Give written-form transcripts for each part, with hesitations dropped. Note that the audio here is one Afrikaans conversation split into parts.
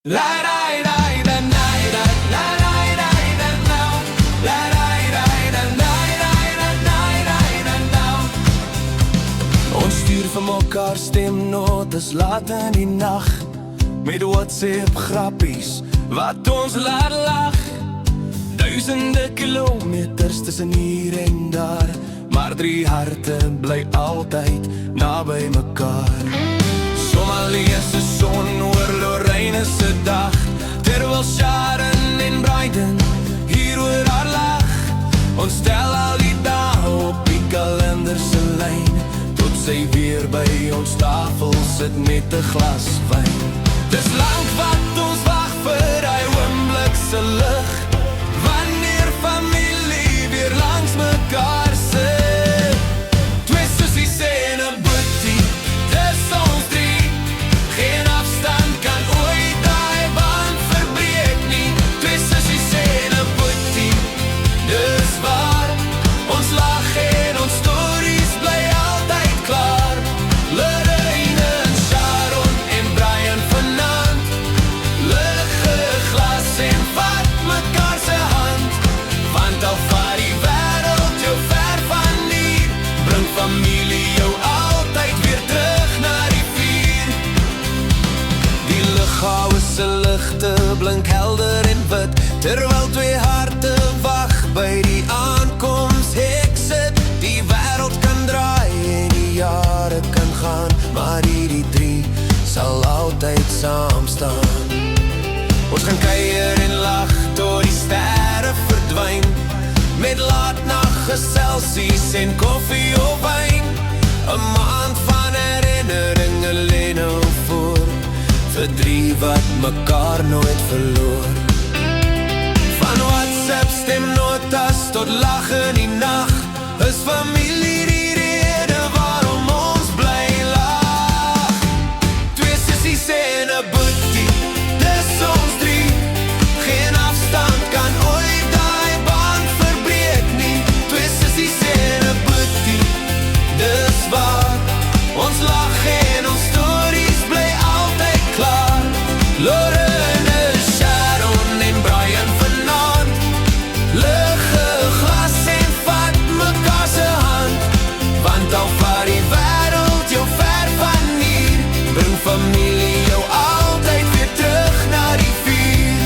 Ons stuur vir mekaar stemnotes laat in die nag, met WhatsApp grappies wat ons laat lag. Duisende kilometers tussen hier en daar, maar 3 harte bly altyd naby mekaar. Somalië se son oor Lorraine se dag, terwyl Sharon en Bryden hier oor haar lag. Ons tel al die dae op die kalender se lyn, tot sy weer by ons tafel sit met 'n glas wyn. Dis lank wat ons wag vir hy oomblik se lig, wanneer familie weer langs mekaar sit. Twee sussies en 'n boetie, dis ons 3. Geen afstand kan ooit daai band verbreek nie. Twee sussies en 'n boetie, dis waar. Ons lag en ons stories bly altyd klaar. Lorraine en Sharon en Brian vanaand, ligge glas en vat mekaar se hand. Want al vaar die wêreld jou ver van hier, bring familie jou altyd weer terug na die vuur. Die lughawe se ligte blink helder en wit, terwyl twee harte wag by die aankomshek sit. Die wêreld kan draai en die jare kan gaan, maar hierdie 3 sal altyd saam staan. Ons gaan kuier en lag tot die sterre verdwyn, met laatnag geselsies en koffie of wyn. 'n maand van herinneringe lê nou voor, vir 3 wat mekaar nooit verloor. Van WhatsApp stemnotas tot lag in die nag, is familie die rede waarom ons bly lag. Twee sissies en 'n boetie, dis ons 3. Geen afstand kan ooit daai band verbreek nie. Twee sissies en 'n boetie, dis waar. Ons lag en ons stories bly altyd klaar. Lorraine, Sharon en Brian vanaand, ligge glas en vat mekaar se hand. Want al vaar die wêreld jou ver van hier, bring familie jou altyd weer terug na die vuur.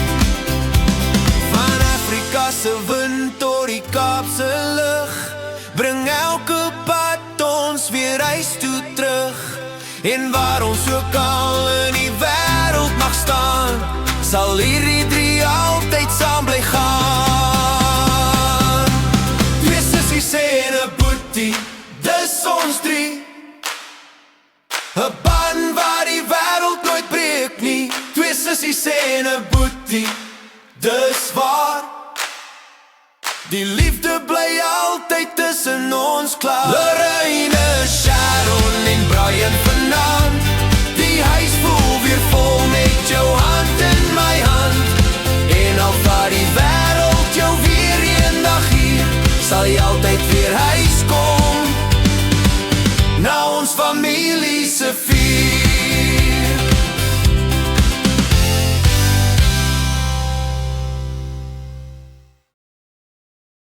Van Afrika se wind tot die Kaapse lug, bring elke pad ons weer huis toe terug. En waar ons ook al in die wêreld mag staan, sal hierdie 3 altyd saam bly gaan. Twee sissies en 'n boetie, dis ons 3. 'n band waar die wêreld nooit breek nie. Twee sissies en 'n boetie, dis waar. Die liefde bly altyd tussen ons klaar. Lorraine, Sharon